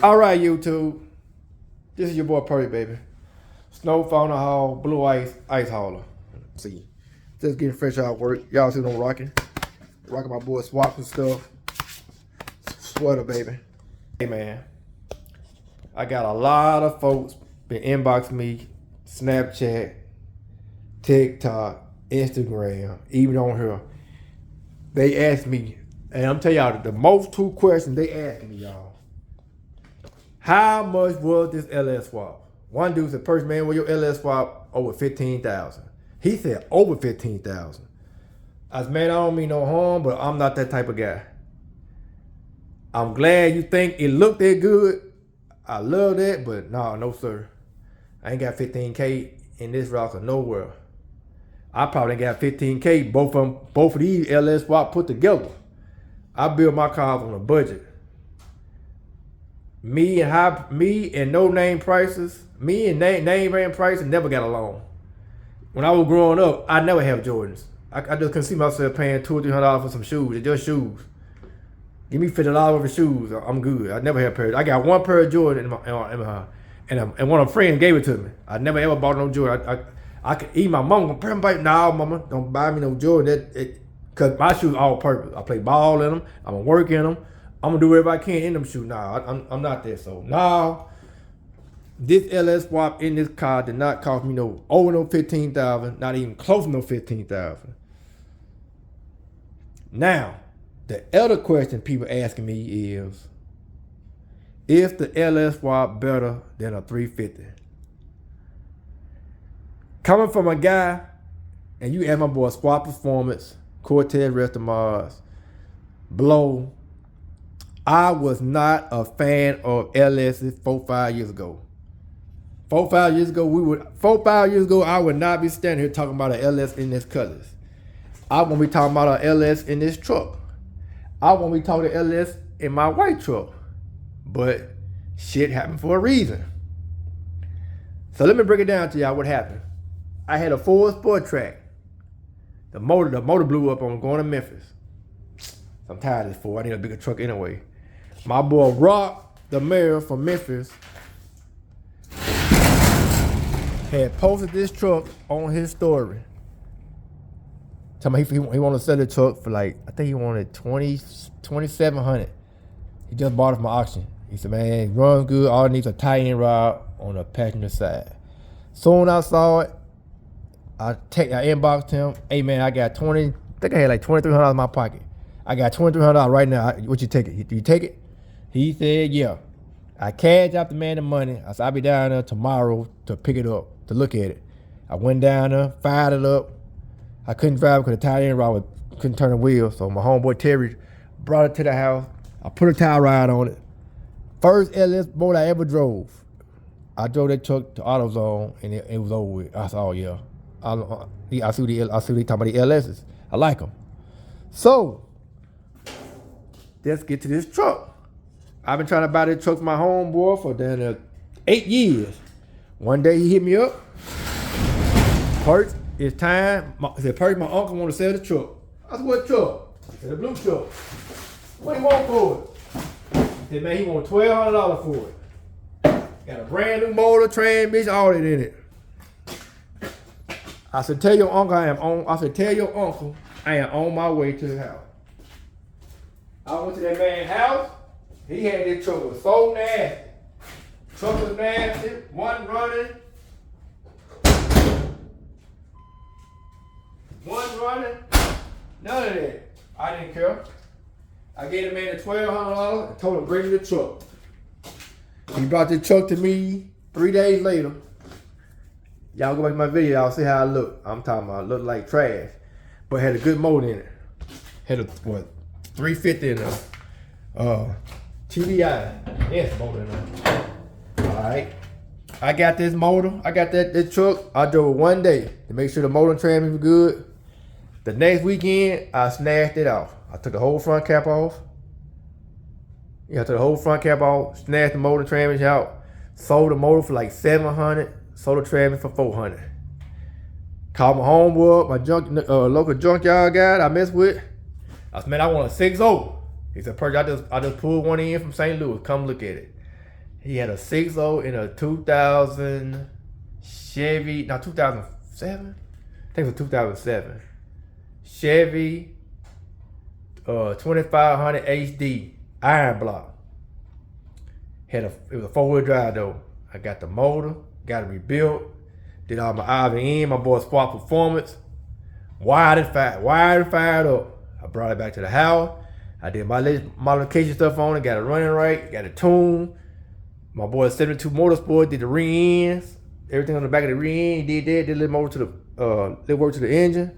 All right, YouTube. This is your boy Purdy, baby. Snow fauna haul, blue ice hauler. See, just getting fresh out of work. Y'all see what I'm rocking? Rocking my boy swaps and stuff. Sweater, baby. Hey, man. I got a lot of folks been inboxing me, Snapchat, TikTok, Instagram, even on here. They ask me, and I'm telling y'all, the most two questions they ask me, y'all. How much was this LS swap? One dude said, "First man, was your LS swap over 15,000?" He said over 15,000. I said, man, I don't mean no harm, but I'm not that type of guy. I'm glad you think it looked that good. I love that, but no sir. I ain't got 15K in this rocker nowhere. I probably ain't got 15K both of these LS swap put together. I build my cars on a budget. Me and no name prices, me and name brand prices never got along. When I was growing up, I never had Jordans. I just couldn't see myself paying $200 or $300 for some shoes. It's just shoes. Give me $50 for shoes, I'm good. I never had a pair. I got one pair of Jordan in my and one of my friends gave it to me. I never ever bought no Jordan. I could eat my mama. No, mama, don't buy me no Jordan. Cause my shoes all purpose. I play ball in them. I'm gonna work in them. I'm gonna do whatever I can in them shoes. Nah, I'm not there. So this LS swap in this car did not cost me over 15,000. Not even close to 15,000. Now, the other question people asking me is the LS swap better than a 350? Coming from a guy, and you ask my boy Swap Performance, Cortez Restamars, Blow. I was not a fan of LS's 4-5 years ago. 4-5 years ago, I would not be standing here talking about an LS in this colors. I won't be talking about an LS in this truck. I won't be talking LS in my white truck. But shit happened for a reason. So let me break it down to y'all what happened. I had a Ford Sport Track. The motor blew up on going to Memphis. I'm tired of this Ford. I need a bigger truck anyway. My boy Rock, the mayor from Memphis, had posted this truck on his story. Tell me he wanted to sell the truck for I think he wanted $2,700. He just bought it from an auction. He said, man, it runs good. All it needs a tie-in rod on the passenger side. Soon I saw it, I inboxed him. Hey man, I got I think I had like $2,300 in my pocket. I got $2,300 right now. What you take it? Do you take it? He said, yeah. I cashed out the man the money. I said, I'll be down there tomorrow to pick it up, to look at it. I went down there, fired it up. I couldn't drive because the tie-in rod couldn't turn the wheel. So my homeboy Terry brought it to the house. I put a tie rod on it. First LS boat I ever drove. I drove that truck to AutoZone and it was over with. I said, oh yeah. I see what they talking about the LSs. I like them. So, let's get to this truck. I've been trying to buy this truck for my homeboy for 8 years. One day he hit me up. Perch, it's time. He said, Perch, my uncle want to sell the truck. I said, what truck? He said, the blue truck. What do you want for it? He said, man, he want $1,200 for it. Got a brand new motor, transmission, all that in it. I said, tell your uncle I am on my way to the house. I went to that man's house. He had this truck was so nasty. Truck was nasty, one running. None of that. I didn't care. I gave the man the $1,200 and told him bring me the truck. He brought the truck to me 3 days later. Y'all go back to my video, y'all see how I look. I'm talking about I look like trash. But had a good motor in it. Had a 350 in there. TDI. Yes, motor in there. Alright. I got this motor. I got this truck. I drove it one day to make sure the motor and transmission was good. The next weekend, I snatched it off. I took the whole front cap off. Yeah, I took the whole front cap off, snatched the motor and transmission out, sold the motor for like $700, sold the transmission for $400. Called my homeboy, my local junkyard guy I mess with. I said, man, I want a 6.0. He said, Perch, I just pulled one in from St. Louis. Come look at it. He had a 6.0 in a 2000 Chevy, no, 2007? I think it was 2007. Chevy 2500 HD iron block. It was a 4-wheel drive though. I got the motor, got it rebuilt, did all my IVN, my boy Spark Performance, wired and fired up. I brought it back to the house. I did my modification stuff on it, got it running right, got it tuned. My boy 72 Motorsport did the rear ends, everything on the back of the rear end. He did a little more to the little work to the engine.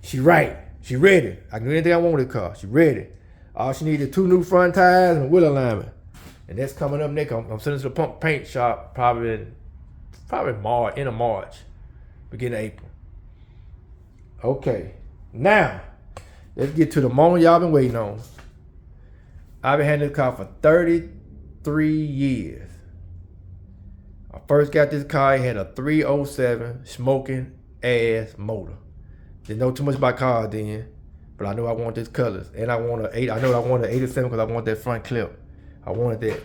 She right, she ready. I can do anything I want with the car. She ready. All she needed 2 new front tires and a wheel alignment. And that's coming up next. I'm sending to the pump paint shop probably March, end of March, beginning of April. Okay, now let's get to the moment y'all been waiting on. I've been having this car for 33 years. I first got this car, it had a 307 smoking ass motor. Didn't know too much about cars then, but I knew I wanted this colors. And I wanted an 87 because I want that front clip. I wanted that.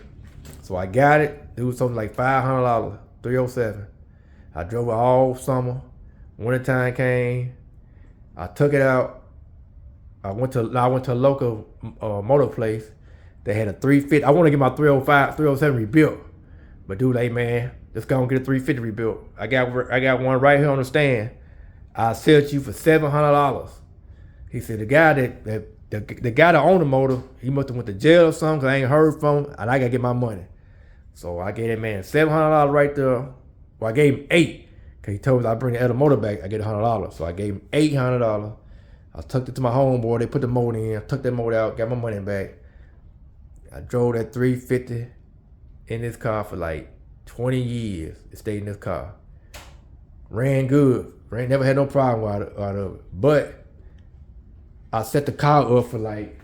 So I got it. It was something like $500, 307. I drove it all summer. Wintertime came. I took it out. I went to a local motor place. They had a 350. I want to get my 305, 307 rebuilt. But dude, like, man, let's go and get a 350 rebuilt. I got one right here on the stand. I'll sell it to you for $700. He said the guy that owned the motor, he must have went to jail or something, 'cause I ain't heard from him, and I gotta get my money. So I gave that man $700 right there. Well, I gave him $8, 'cause he told me I'd bring the other motor back, I get $100. So I gave him $800. I took it to my homeboy, they put the motor in, I took that motor out, got my money back. I drove that 350 in this car for like 20 years. It stayed in this car. Ran good. Never had no problem out of it. But I set the car up for like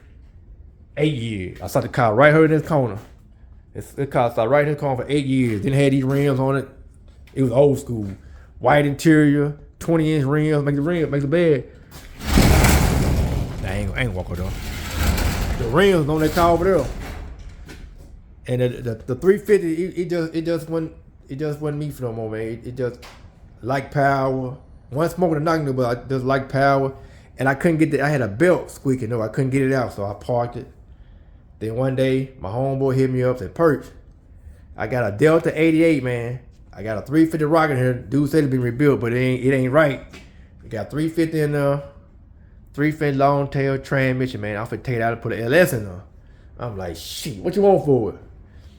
8 years. I set the car right here in this corner. This car sat right in this corner for 8 years. Didn't have these rims on it. It was old school. White interior, 20-inch rims, make the bed. I ain't gonna walk over there. The rims on that car over there. And the 350, it just wasn't me for no more, man. It just like power. One smoking the knocking, but I just like power. And I couldn't get I had a belt squeaking, no, I couldn't get it out, so I parked it. Then one day, my homeboy hit me up and said, Perch, I got a Delta 88, man. I got a 350 rocket here. Dude said it's been rebuilt, but it ain't right. We got 350 in there, 350 long tail transmission, man. I'm finna take it out and put an LS in there. I'm like, shit, what you want for it?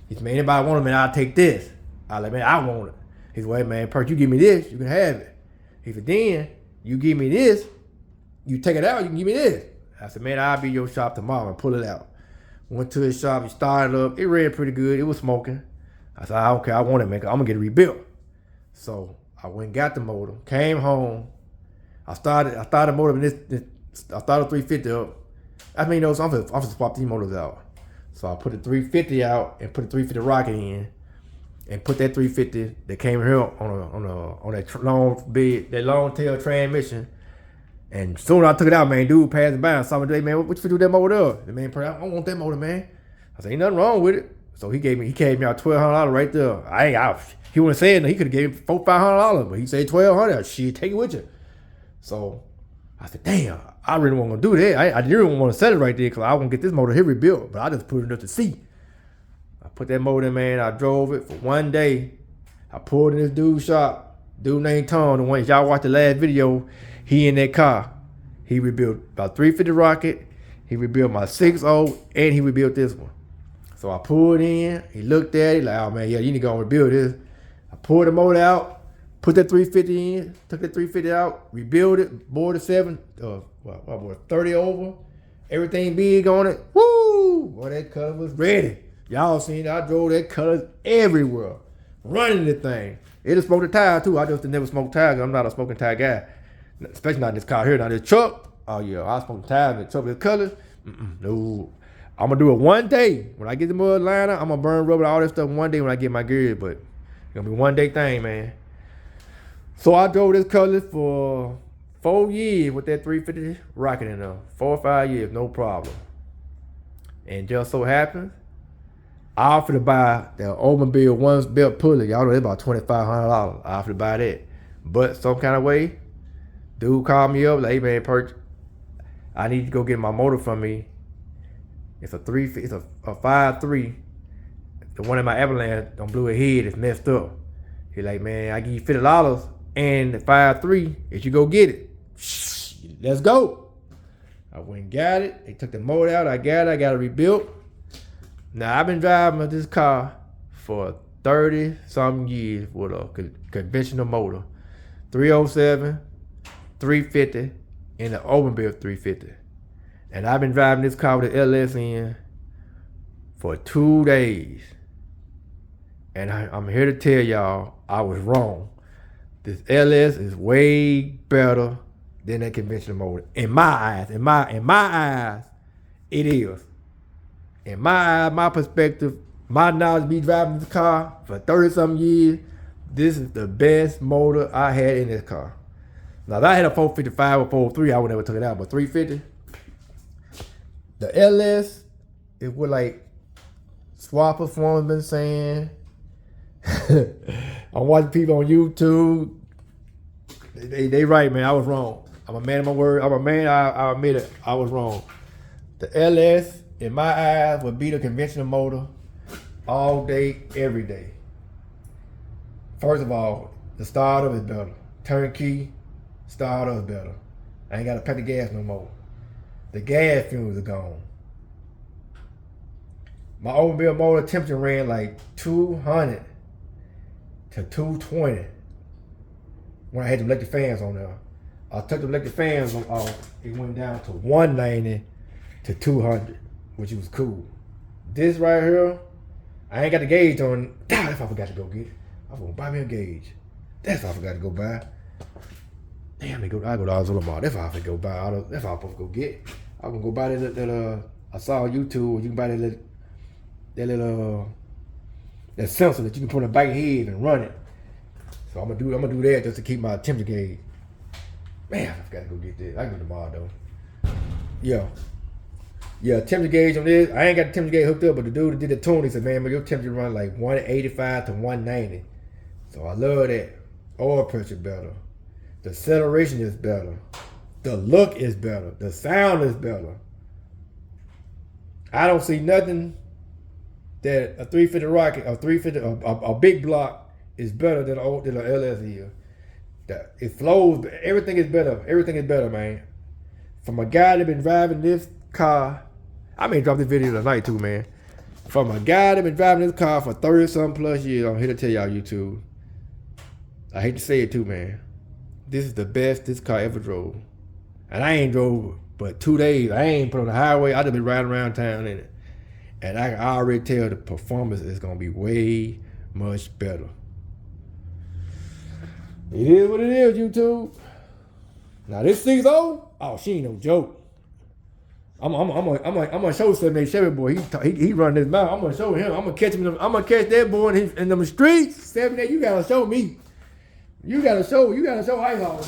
He said, man, anybody want it, man, I'll take this. I like, man, I want it. He said, wait, man, Perch, you give me this, you can have it. He said, then you give me this, you take it out, you can give me this. I said, man, I'll be your shop tomorrow and pull it out. Went to his shop, he started up, it ran pretty good, it was smoking. I said, I don't care, I want it, man, 'cause I'm gonna get it rebuilt. So I went and got the motor, came home. I started the motor, I started 350 up. I mean, I'm gonna swap these motors out. So I put the 350 out and put the 350 rocket in, and put that 350 that came here on that long tail transmission. And soon as I took it out, man, dude passed by and saw me today, man, what you do with that motor up? The man, I don't want that motor, man. I said, ain't nothing wrong with it. So he gave me out $1,200 right there. He wouldn't say it, he could have gave me $400-500, but he said $1,200. Shit, take it with you. So I said, damn, I really wasn't gonna do that. I didn't want to sell it right there because I want to get this motor here rebuilt, but I just put it up to see. I put that motor in, man. I drove it for one day. I pulled in this dude's shop. Dude named Tom, the one y'all watched the last video. He in that car. He rebuilt about 350 rocket. He rebuilt my 6.0, and he rebuilt this one. So I pulled in. He looked at it like, oh man, yeah, you need to go and rebuild this. I pulled the motor out, put that 350 in, took that 350 out, rebuilt it, bored the 30 over, everything big on it. Woo! Boy, that color was ready. Y'all seen it, I drove that colors everywhere, running the thing. It'll smoke the tire too. I just never smoked tires because I'm not a smoking tire guy. Especially not in this car here. Now this truck, oh yeah, I smoke tires in the truck with colors. No. I'm gonna do it one day. When I get the mud liner, I'm gonna burn rubber, all that stuff one day when I get my gear, but it's gonna be one day thing, man. So I drove this color for 4 years with that 350 rocket in there. 4 or 5 years, no problem. And just so happens, I offered to buy the Oldsmobile one belt pulley. Y'all know it's about $2,500. I offered to buy that. But some kind of way, dude called me up like, hey man, Perch, I need to go get my motor from me. It's a 5.3. The one in my Avalanche on blew ahead is messed up. He like, man, I give you $50 and the 5.3 if you go get it. Let's go. I went and got it. They took the motor out. I got it rebuilt. Now I've been driving this car for 30-something years with a conventional motor. 307, 350, and the Oldsmobile 350. And I've been driving this car with the LS in for 2 days. And I'm here to tell y'all I was wrong. This LS is way better than that conventional motor. In my eyes, in my eyes, it is. In my eyes, my perspective, my knowledge of me driving this car for 30-something years, this is the best motor I had in this car. Now, if I had a 455 or 403, I would never took it out, but 350, the LS, it was like Swap Performance been saying. I'm watching people on YouTube. They right, man. I was wrong. I'm a man of my word. I'm a man. I admit it. I was wrong. The LS, in my eyes, would be the conventional motor all day, every day. First of all, the starter is better. Turnkey, starter is better. I ain't got to pump the gas no more. The gas fumes are gone. My Oldsmobile motor temperature ran like 200 to 220 when I had the electric fans on there. I took the electric fans off, it went down to 190 to 200, which was cool. This right here, I ain't got the gauge on. Damn, if I forgot to go get it. I was gonna buy me a gauge. That's what I forgot to go buy. Damn, I go to Oldsmobile. That's what I forgot to go buy. That's what I'm supposed to go get. I was gonna go buy that I saw on YouTube, you can buy that sensor that you can put on the back of your head and run it. So I'm gonna do that just to keep my temperature gauge. Man, I forgot to go get that. I can go tomorrow though. Yeah, temperature gauge on this. I ain't got the temperature gauge hooked up, but the dude that did the tune, he said, man, your temperature run like 185 to 190. So I love that. Oil pressure better. The acceleration is better. The look is better. The sound is better. I don't see nothing that a 350 Rocket, a big block is better than an LS is. It flows, everything is better. Everything is better, man. From a guy that been driving this car, I may drop this video tonight too, man. From a guy that been driving this car for 30-something plus years, I'm here to tell y'all YouTube. I hate to say it too, man. This is the best this car ever drove. And I ain't drove but 2 days. I ain't put on the highway. I just been riding around town in it. And I can already tell the performance is gonna be way much better. It is what it is, YouTube. Now this 6.0, oh, she ain't no joke. I'm gonna show 787 boy. He run his mouth. I'm gonna show him. I'm gonna catch him. I'm gonna catch that boy in them streets. 78, you gotta show me. You gotta show Ice Hall.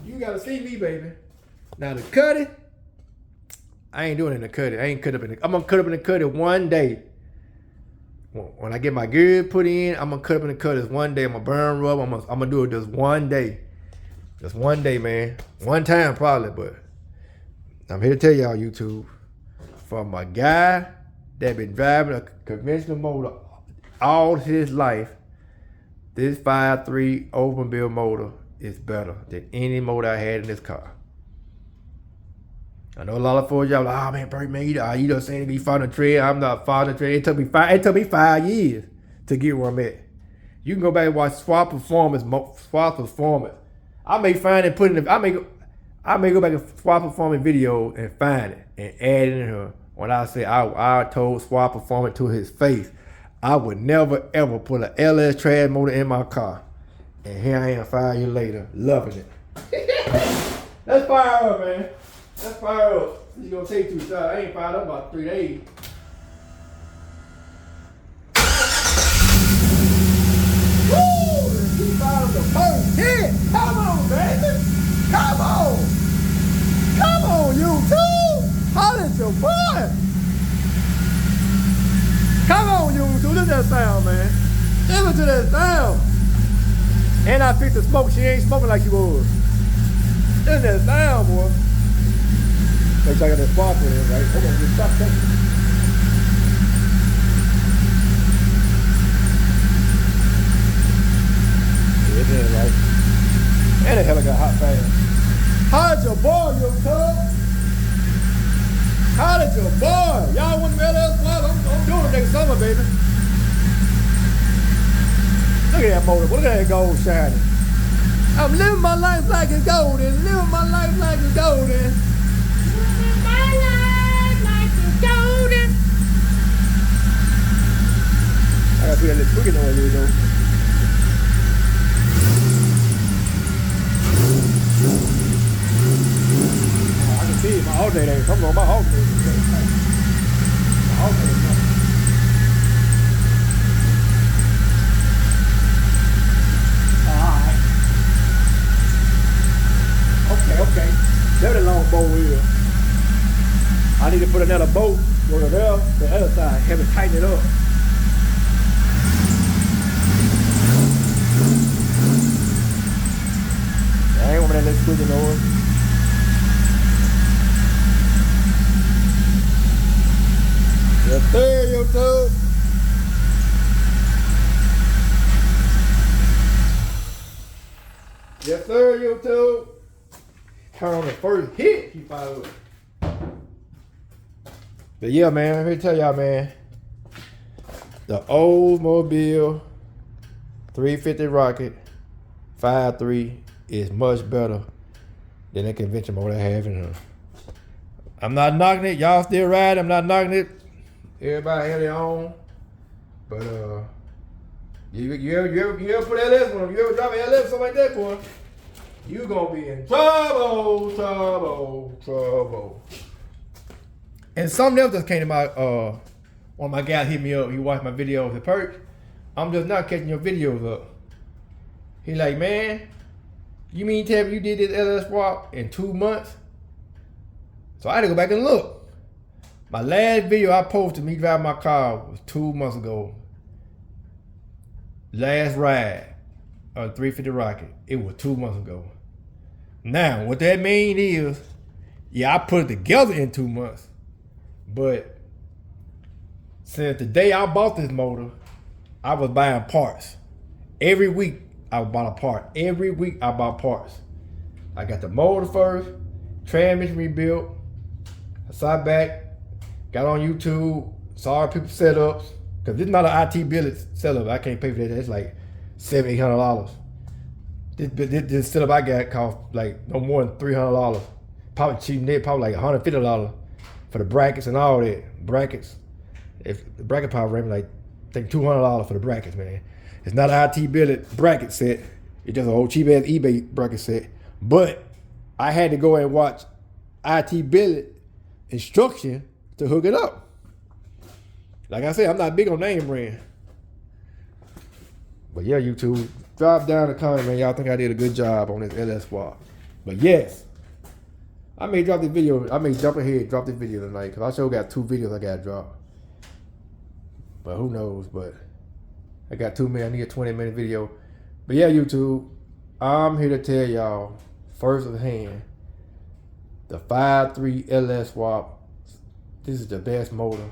You gotta see me, baby. Now the cutty, I ain't doing it in the cutty. I'm gonna cut up in the cutty one day. When I get my gear put in, I'm gonna cut up in the cutters one day. I'm gonna burn rub. I'm gonna do it just one day. Just one day, man. One time probably, but I'm here to tell y'all, YouTube, from a guy that been driving a conventional motor all his life, this 5.3 Oldsmobile motor is better than any motor I had in this car. I know a lot of folks y'all like, oh man, Bert, man, you just saying to be following the trend. I'm not following the trend. It took me 5 years to get where I'm at. You can go back and watch Swap Performance. I may find and put in I may go back and Swap Performance video and find it and add it in here. When I say I told Swap Performance to his face, I would never ever put an LS trad motor in my car. And here I am 5 years later, loving it. Let's fire up, man. Let's fire up. It's gonna take 2 shots. I ain't fired up about 3 days. Woo! He fired up the first hit. Come on, baby. Come on. Come on, you too. Holler at your boy. that sound, man. Listen to that sound. And I fixed the smoke. She ain't smoking like she was. Listen to that sound, boy. Looks like I got that spark in it, right? Hold on, just stop touching it. Yeah, it is, right? And the hell I got hot fast. How'd your boy, yo, tub? How did your boy? Y'all want the LS Plus? I'm doing it next summer, baby. Look at that motor. Look at that gold shining. I'm living my life like it's golden. Living my life like it's golden. Living my life like it's golden. I gotta put that little tweaking on here, though. I can see it. My alternator ain't coming on my alternator. My alternator coming. Okay. There's a long bolt wheel. I need to put another bolt over there, the other side, have it tighten it up. I ain't want that little squeaking over. Yes, sir, YouTube. Yes, sir, YouTube. Turn on the first hit, he followed. But yeah, man, let me tell y'all, man. The Oldsmobile 350 Rocket 5.3 is much better than the convention motor I have in here. I'm not knocking it. Y'all still ride. I'm not knocking it. Everybody have their own. But you ever put LS on them? You ever drive an LS or something like that, boy? You gonna be in trouble. And something else just came to my one of my guys hit me up. He watched my videos at Perk. I'm just not catching your videos up. He like, man, you mean tell me you did this LS swap in 2 months? So I had to go back and look. My last video I posted me driving my car was 2 months ago. Last ride on 350 Rocket. It was 2 months ago. Now, what that mean is, yeah, I put it together in 2 months. But since the day I bought this motor, I was buying parts. Every week I bought a part. Every week I bought parts. I got the motor first, transmission rebuilt. I sat back, got on YouTube, saw people setups. Cause this is not an IT billet setup. I can't pay for that. It's like $700, $800. This setup I got cost like no more than $300. Probably cheap net, probably like $150 for the brackets and all that. Brackets. If the bracket power ran like I think $200 for the brackets, man. It's not an IT billet bracket set. It's just an old cheap ass eBay bracket set. But I had to go and watch IT billet instruction to hook it up. Like I said, I'm not big on name brand. But yeah, YouTube, drop down the comment, man. Y'all think I did a good job on this LS swap. But yes, I may drop this video. I may jump ahead, drop this video tonight. Because I sure got 2 videos I got to drop. But who knows, but I got 2 minutes. I need a 20-minute video. But yeah, YouTube, I'm here to tell y'all, first of hand, the 5.3 LS swap, this is the best motor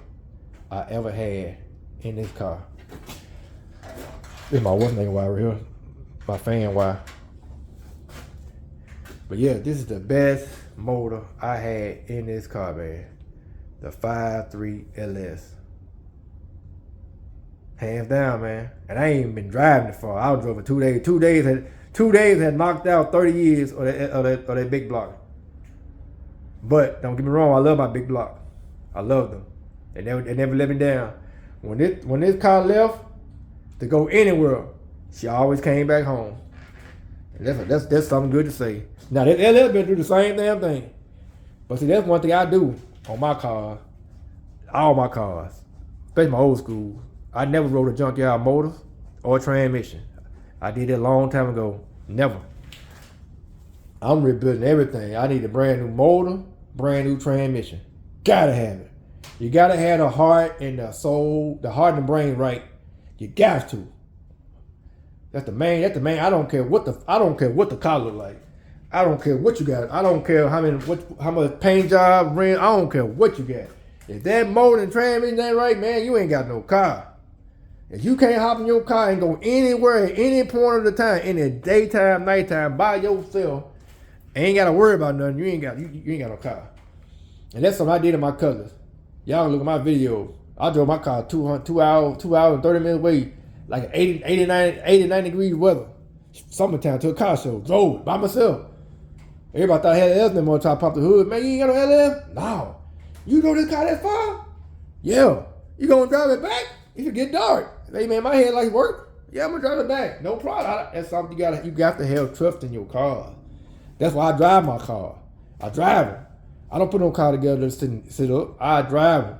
I ever had in this car. This is my one thing wire right here, my fan wire. But yeah, this is the best motor I had in this car, man. The 5.3 LS. Hands down, man. And I ain't even been driving it far. I drove it 2 days. 2 days had knocked out 30 years of that big block. But don't get me wrong, I love my big block. I love them. They never let me down. When this car left to go anywhere, she always came back home. And that's something good to say. Now that LS been through the same damn thing. But see, that's one thing I do on my cars, all my cars, especially my old school. I never rode a junkyard motor or transmission. I did it a long time ago. Never. I'm rebuilding everything. I need a brand new motor, brand new transmission. Gotta have it. You gotta have the heart and the soul, the heart and the brain right. You got to. That's the main. I don't care what the car look like. I don't care what you got. I don't care how much paint job, rim. I don't care what you got. If that motor and transmission ain't right, man, you ain't got no car. If you can't hop in your car and go anywhere at any point of the time, in the daytime, nighttime, by yourself, ain't gotta worry about nothing. You ain't got no car. And that's something I did in my colors. Y'all look at my video. I drove my car 2 hours and 30 minutes away, like 89 degrees weather. Summertime to a car show. Drove it by myself. Everybody thought I had an LS more try to pop the hood. Man, you ain't got no LS? No. You drove this car that far? Yeah. You gonna drive it back? If it get dark. Hey man, my headlights work. Yeah, I'm gonna drive it back. No problem. That's something you got to have trust in your car. That's why I drive my car. I drive it. I don't put no car together to sit up. I drive it.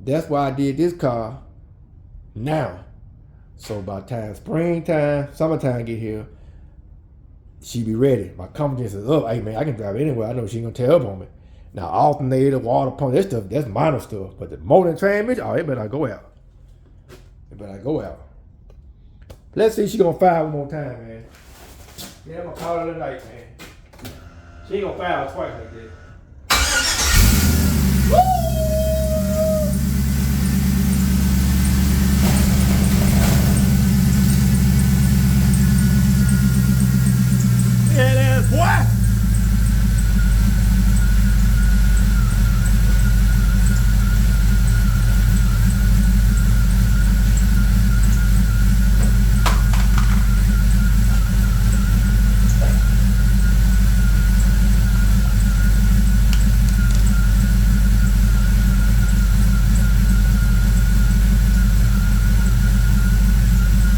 That's why I did this car now. So by the time springtime, summertime get here, she be ready. My confidence is up. Hey man, I can drive it anywhere. I know she ain't gonna tear up on me. Now alternator, water pump, that stuff, that's minor stuff. But the motor and transmission, oh, it better not go out. It better not go out. Let's see if she gonna fire one more time, man. Yeah, I'm gonna call her tonight, man. She ain't gonna fire twice like this. Yeah, that's boy.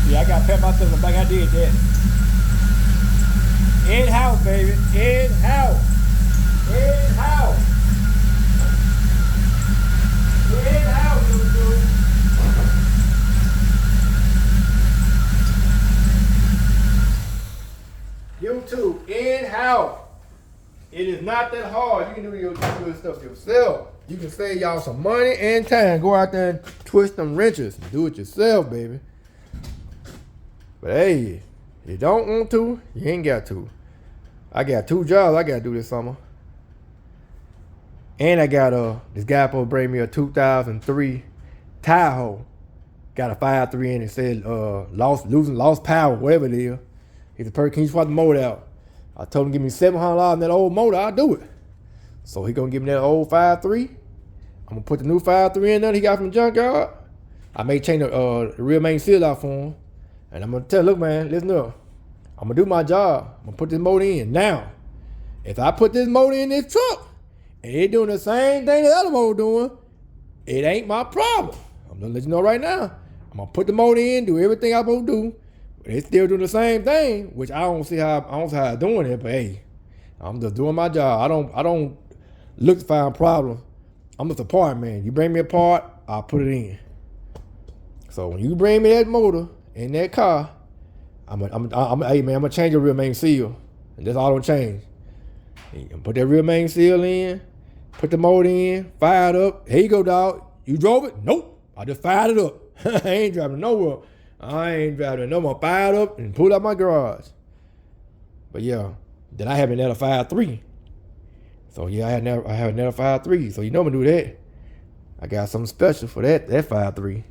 Yeah, I gotta pat myself on the back. I did that. In-house, baby. In-house. In-house. In-house, YouTube. In-house. It is not that hard. You can do your stuff yourself. You can save y'all some money and time. Go out there and twist them wrenches. Do it yourself, baby. But hey, if you don't want to, you ain't got to. I got 2 jobs I gotta do this summer. And I got this guy supposed to bring me a 2003 Tahoe. Got a 5.3 in it, said lost power, whatever it is. He's a person, can you swap the motor out? I told him give me $700 in that old motor, I'll do it. So he gonna give me that old 5.3. I'm gonna put the new 5.3 in there he got from the junkyard. I may change the rear main seal out for him. And I'm gonna tell, look man, listen up. I'm gonna do my job. I'm gonna put this motor in. Now, if I put this motor in this truck and it doing the same thing the other motor doing, it ain't my problem. I'm gonna let you know right now. I'm gonna put the motor in, do everything I'm supposed to do. But it's still doing the same thing, which I don't see how I'm doing it. But hey, I'm just doing my job. I don't look to find problems. I'm just a part man. You bring me a part, I'll put it in. So when you bring me that motor in that car, hey man, I'm gonna change the rear main seal. And that's all I'm gonna change. You can put that rear main seal in, put the motor in, fire it up. Here you go, dog. You drove it? Nope. I just fired it up. I ain't driving nowhere. I ain't driving no more. Fired up and pulled out my garage. But yeah, then I have another 5.3. So yeah, I have another 5.3. So you know I'm gonna do that. I got something special for that 5.3.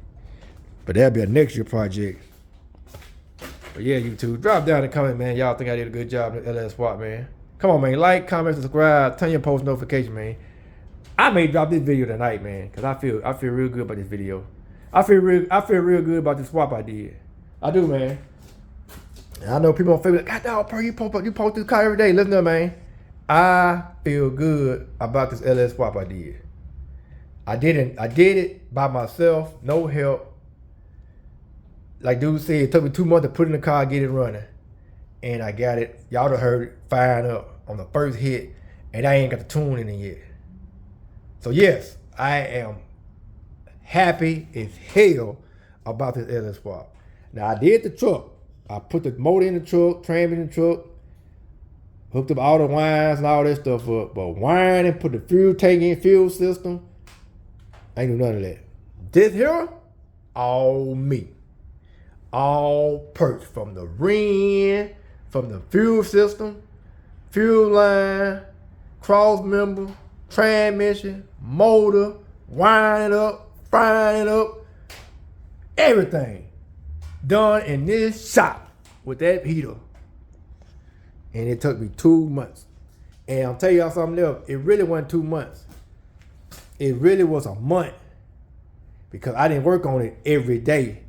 But that'll be a next year project. But yeah, YouTube, drop down in the comment, man. Y'all think I did a good job in the LS swap, man. Come on, man. Like, comment, subscribe, turn your post notification, man. I may drop this video tonight, man, because I feel real good about this video. I feel real good about the swap I did. I do, man. And I know people on Facebook, God dog, bro, you post this car every day. Listen up, man. I feel good about this LS swap I did. I did it by myself, no help. Like dude said, it took me 2 months to put in the car, get it running. And I got it, y'all done heard it firing up on the first hit, and I ain't got the tune in it yet. So yes, I am happy as hell about this LS swap. Now I did the truck. I put the motor in the truck, transmission in the truck, hooked up all the wires and all that stuff up. But wiring and put the fuel tank in, fuel system, I ain't do none of that. This here, all me. all perks, from the rim, from the fuel system, fuel line, cross member, transmission, motor, wind it up, frying it up, everything done in this shop with that heater. And it took me 2 months. And I'll tell y'all something else, it really wasn't 2 months. It really was a month, because I didn't work on it every day.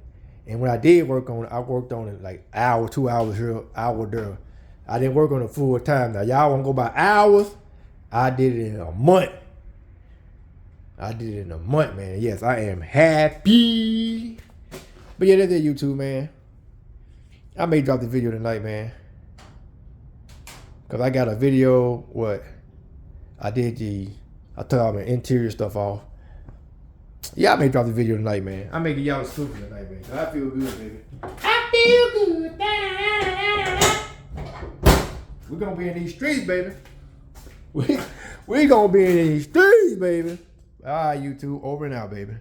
And when I did work on it, I worked on it like hour, 2 hours here, hour there. I didn't work on it full time. Now y'all want to go by hours? I did it in a month. I did it in a month, man. Yes, I am happy. But yeah, that's it, YouTube, man. I may drop the video tonight, man, because I got a video, I took all my interior stuff off. Yeah, I may drop the video tonight, man. I may get y'all stupid tonight, man. I feel good, baby. I feel good. We're gonna be in these streets, baby. We gonna be in these streets, baby. All right, YouTube, over and out, baby.